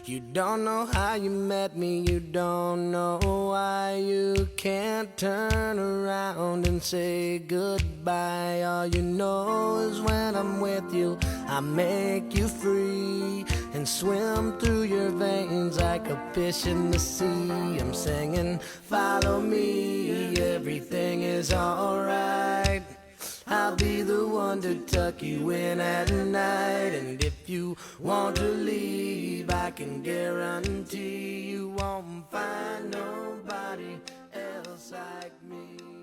You don't know how you met me, you don't know why you can't turn around and say goodbye. All you know is when I'm with you, I make you free and swim through your veins like a fish in the sea. I'm singing, follow me, everything is alright. I'll be the one to tuck you in at night. And if you want to leave, I can guarantee you won't find nobody else like me.